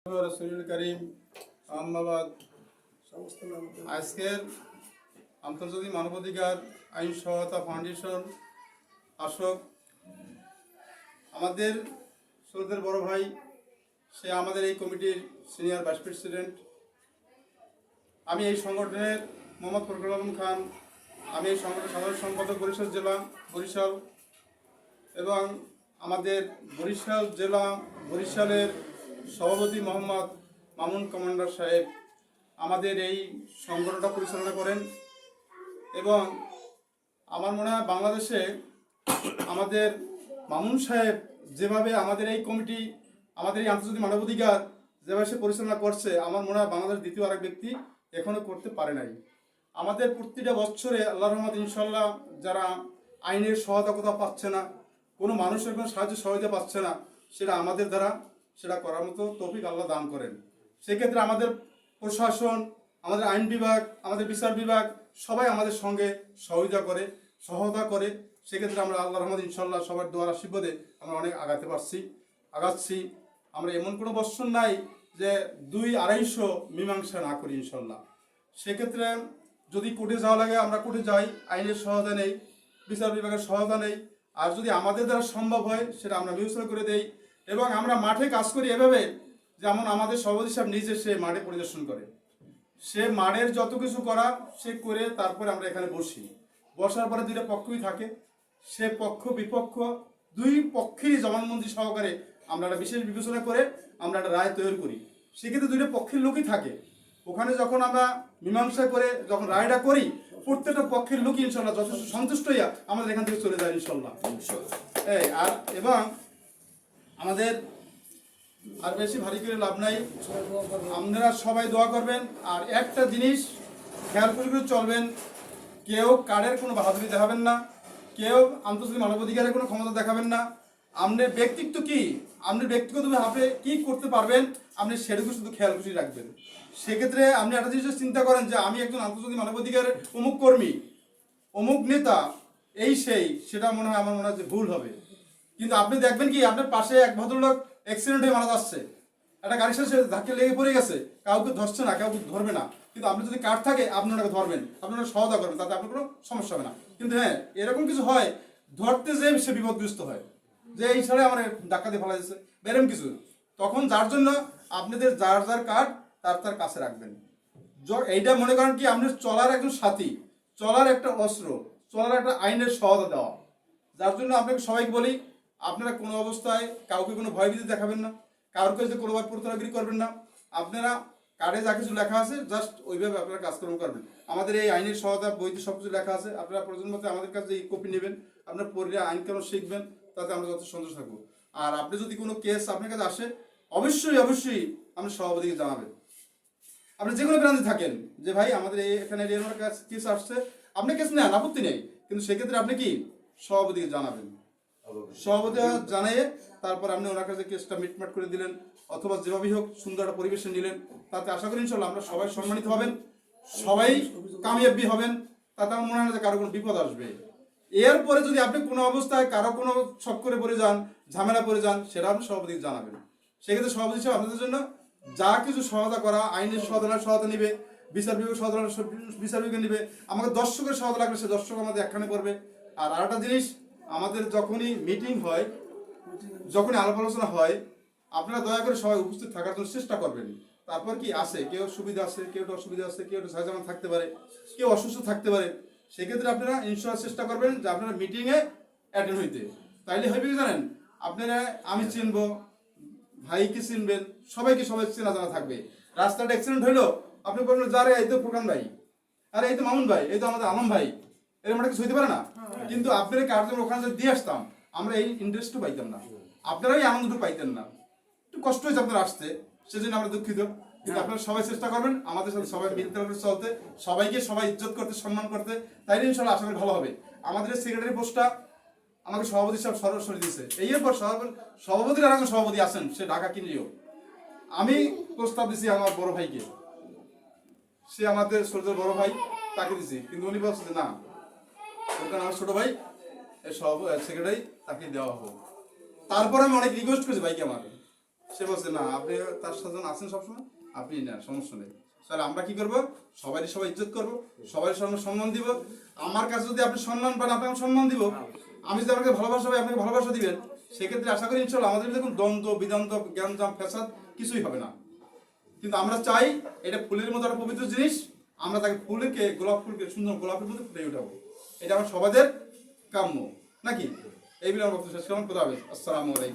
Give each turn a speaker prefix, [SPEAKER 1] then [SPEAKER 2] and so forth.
[SPEAKER 1] রসুল করিম আহমেদাবাদ আজকের আন্তর্জাতিক মানবাধিকার আইন সহায়তা ফাউন্ডেশন আসক আমাদের সৌদের বড় ভাই, সে আমাদের এই কমিটির সিনিয়র ভাইস প্রেসিডেন্ট। আমি এই সংগঠনের মোহাম্মদ ফখরুল আলম খান, আমি এই সংগঠনের সাধারণ সম্পাদক বরিশাল জেলা বরিশাল, এবং আমাদের বরিশাল জেলা বরিশালের সভাপতি মোহাম্মদ মামুন কমান্ডার সাহেব আমাদের এই সংগঠনটা পরিচালনা করেন। এবং আমার মনে হয় বাংলাদেশে আমাদের মামুন সাহেব যেভাবে আমাদের এই কমিটি, আমাদের এই আন্তর্জাতিক মানবাধিকার যেভাবে সে পরিচালনা করছে, আমার মনে হয় বাংলাদেশ দ্বিতীয় আরেক ব্যক্তি এখনও করতে পারে নাই। আমাদের প্রতিটা বছরে আল্লাহর রহমত ইনশাল্লাহ যারা আইনের সহায়তা কোথাও পাচ্ছে না, কোনো মানুষের কোনো সাহায্য সহায়তা পাচ্ছে না, সেটা আমাদের দ্বারা সেটা করার মতো তৌফিক আল্লাহ দান করেন। সেক্ষেত্রে আমাদের প্রশাসন, আমাদের আইন বিভাগ, আমাদের বিচার বিভাগ সবাই আমাদের সঙ্গে সহায়তা করে। সেক্ষেত্রে আমরা আল্লাহর রহমত ইনশাল্লাহ সবার দোয়ার আশীর্বাদে আমরা অনেক আগাচ্ছি। আমরা এমন কোনো বৎসর নাই যে 200-250 মীমাংসা না করি ইনশাল্লাহ। সেক্ষেত্রে যদি কোর্টে যাওয়া লাগে আমরা কোর্টে যাই, আইনের সহায়তা নেই, বিচার বিভাগের সহায়তা নেই। আর যদি আমাদের দ্বারা সম্ভব হয় সেটা আমরা বিবেচনা করে দেই। এবং আমরা মাঠে কাজ করি এভাবে, যেমন আমাদের সভাপতি সাহেব নিজে সে মাঠে পরিদর্শন করে, সে মাঠের যত কিছু করা সে করে তারপরে আমরা এখানে বসার পরে দুইটা পক্ষই থাকে, সে পক্ষ বিপক্ষ দুই পক্ষেরই জবানবন্দি সহকারে আমরা একটা বিশেষ বিবেচনা করে আমরা একটা রায় তৈরি করি। সেক্ষেত্রে দুইটা পক্ষের লোকই থাকে ওখানে। যখন আমরা মীমাংসা করে যখন রায়টা করি, প্রত্যেকটা পক্ষের লোকই ইনশাল্লাহ যথেষ্ট সন্তুষ্ট হইয়া আমাদের এখান থেকে চলে যায় ইনশাল্লাহ। আর এবং আমাদের আর বেশি ভারী করে লাভ নাই, আপনারা সবাই দোয়া করবেন। আর একটা জিনিস খেয়াল করে চলবেন, কেউ কার্ডের কোনো বাহাদুরি দেখাবেন না, কেউ আন্তর্জাতিক মানবাধিকারের কোনো ক্ষমতা দেখাবেন না। আপনার ব্যক্তিত্ব কি, আপনি ব্যক্তিগতভাবে কি করতে পারবেন, আপনি সেটুকু শুধু খেয়াল খুশি রাখবেন। সেক্ষেত্রে আপনি একটা জিনিস চিন্তা করেন যে আমি একজন আন্তর্জাতিক মানবাধিকারের অমুক কর্মী, অমুক নেতা, এই সেই, সেটা মনে হয় আমার মনে হয় যে ভুল হবে। কিন্তু আপনি দেখবেন কি, আপনার পাশে এক ভদ্রলোক অ্যাক্সিডেন্ট হয়ে মারা যাচ্ছে, একটা গাড়ির সাথে ধাক্কা লেগে পড়ে গেছে, কাউকে ধরছে না, কাউকে ধরবে না, কিন্তু আপনি যদি কার্ড থাকে আপনি ওনাকে ধরবেন, আপনারা সহায়তা করবেন, তাতে আপনার কোনো সমস্যা হবে না। কিন্তু হ্যাঁ, এরকম কিছু হয় ধরতে যে সে বিপদগ্রস্ত হয়, যে এই ছাড়া আমার ধাক্কা দিয়ে ফেলা যাচ্ছে এরকম কিছু, তখন যার জন্য আপনাদের যার কার্ড তার কাছে রাখবেন। এইটা মনে করেন কি আপনি চলার একজন সাথী, চলার একটা অস্ত্র, চলার একটা আইনের সহায়তা দেওয়া। যার জন্য আপনাকে সবাইকে বলি, আপনারা কোনো অবস্থায় কাউকে কোনো ভয়ভীতি দেখাবেন না, কারোর কাছে কোনোভাবে প্রতারণাগিরি করবেন না। আপনারা কার্ডে যা কিছু লেখা আছে জাস্ট ওইভাবে আপনারা কাজকর্ম করবেন। আমাদের এই আইনের সহায়তা বইতে সব কিছু লেখা আছে, আপনারা প্রয়োজন মতো আমাদের কাছে এই কপি নেবেন, আপনার পড়ে আইন কানুন শিখবেন, তাতে আমরা যথেষ্ট সন্তোষ থাকবো। আর আপনি যদি কোনো কেস আপনার কাছে আসে, অবশ্যই আপনি সভাপতিকে জানাবেন। আপনি যে কোনো ব্রাঞ্চে থাকেন যে ভাই আমাদের এখানে কেস আসছে, আপনি কেস নেন, আপত্তি নেই, কিন্তু সেক্ষেত্রে আপনি কি সভাপতিকে জানাবেন। সভাপতি জানিয়ে তারপর আপনি ওনার কাছে কেসটা মিটমাট করে দিলেন, অথবা যেভাবেই হোক সুন্দর একটা পরিবেশে নিলেন, তাতে আশা করি ইনশাল্লাহ আমরা সবাই সম্মানিত হবেন, সবাই কামিয়াবি হবেন। তাতে আমার মনে হয় না যে কারো কোনো বিপদ আসবে। এরপরে যদি আপনি কোনো অবস্থায় কারো কোনো চক্করে পড়ে যান, ঝামেলা পড়ে যান, সেটা আপনি সভাপতিকে জানাবেন। সেক্ষেত্রে সভাপতি হিসেবে আপনাদের জন্য যা কিছু সহায়তা করা, আইনের সহায়তা নিবে, বিচার বিভাগ নিবে, আমাকে দর্শকের সহায়তা লাগবে সে দর্শক আমাদের একখানে করবে। আর আরেকটা জিনিস, আমাদের যখনই মিটিং হয়, যখনই আলাপ আলোচনা হয়, আপনারা দয়া করে সবাই উপস্থিত থাকার জন্য চেষ্টা করবেন। তারপর কি আছে, কেউ সুবিধা আছে, কেউ অসুবিধা আছে, কেউ ঝাঁঝামান থাকতে পারে, কেউ অসুস্থ থাকতে পারে। সেক্ষেত্রে আপনারা ইনশাল্লাহ চেষ্টা করবেন যে আপনারা মিটিংয়ে অ্যাটেন্ড হইতে। তাইলে হবে কি জানেন, আপনারা আমি চিনবো, ভাইকে চিনবেন, সবাই চেনা জানা থাকবে। রাস্তাটা অ্যাক্সিডেন্ট হইলো, আপনি বলবেন যারে এই তো প্রকান ভাই, আরে এই তো মামুন ভাই, এই তো আমাদের আলম ভাই, এরকম একটা কিছু হইতে পারে না। কিন্তু আপনারা কার্যক্রম ওখানে যদি দিয়ে আসতাম, আমরা এই ইন্টারেস্টও পাইতাম না, আপনারাই আনন্দটুকু পাইতেন না। একটু কষ্ট হয়েছে আপনার আসতে, সেজন্য আমরা দুঃখিত। কিন্তু আপনারা সবাই চেষ্টা করবেন আমাদের সাথে সবাই মিলতে চলতে, সবাইকে সবাই ইজ্জত করতে, সম্মান করতে, তাইলে ইনশাল্লাহ আশা করি ভালো হবে। আমাদের সেক্রেটারি পোস্টটা আমাকে সভাপতি সাহেব সরাসরি দিয়েছে, এরপর সভাপতির আর একজন সভাপতি আছেন, সে ঢাকা কিনলিও, আমি প্রস্তাব দিছি আমার বড় ভাইকে, সে আমাদের সূর্যের বড় ভাই, তাকে দিছি, কিন্তু উনি বলছে যে না, ওখানে আমার ছোট ভাই সেক্রেটারি তাকে দেওয়া হবে। তারপরে আমি অনেক রিকোয়েস্ট করেছি ভাইকে, আমার সে বলছে না, আপনি তার সাথে আছেন সবসময়, আপনি না, সমস্যা নেই। তাহলে আমরা কি করবো, সবাই ইজ্জত করবো, সবাই সম্মান দিব। আমার কাছে যদি আপনি সম্মান পান, আপনাকে সম্মান দিব। আমি যদি আপনাকে ভালোবাসা পাই, আপনাকে ভালোবাসা দিবেন। সেক্ষেত্রে আশা করি ইনশাল্লাহ আমাদের দেখুন দ্বন্দ্ব বিদ্বন্দ্ব জ্ঞানজাম ফ্যাসাদ কিছুই হবে না। কিন্তু আমরা চাই এটা ফুলের মতো একটা পবিত্র জিনিস, আমরা তাকে ফুলকে, গোলাপ ফুলকে সুন্দর গোলাপের মধ্যে ফুটে উঠাবো। এটা আমার সবাদের কাম্য নাকি? এই বলে আমার বক্তব্য শেষ করলাম। খোদা হাফেজ। আসসালামু আলাইকুম।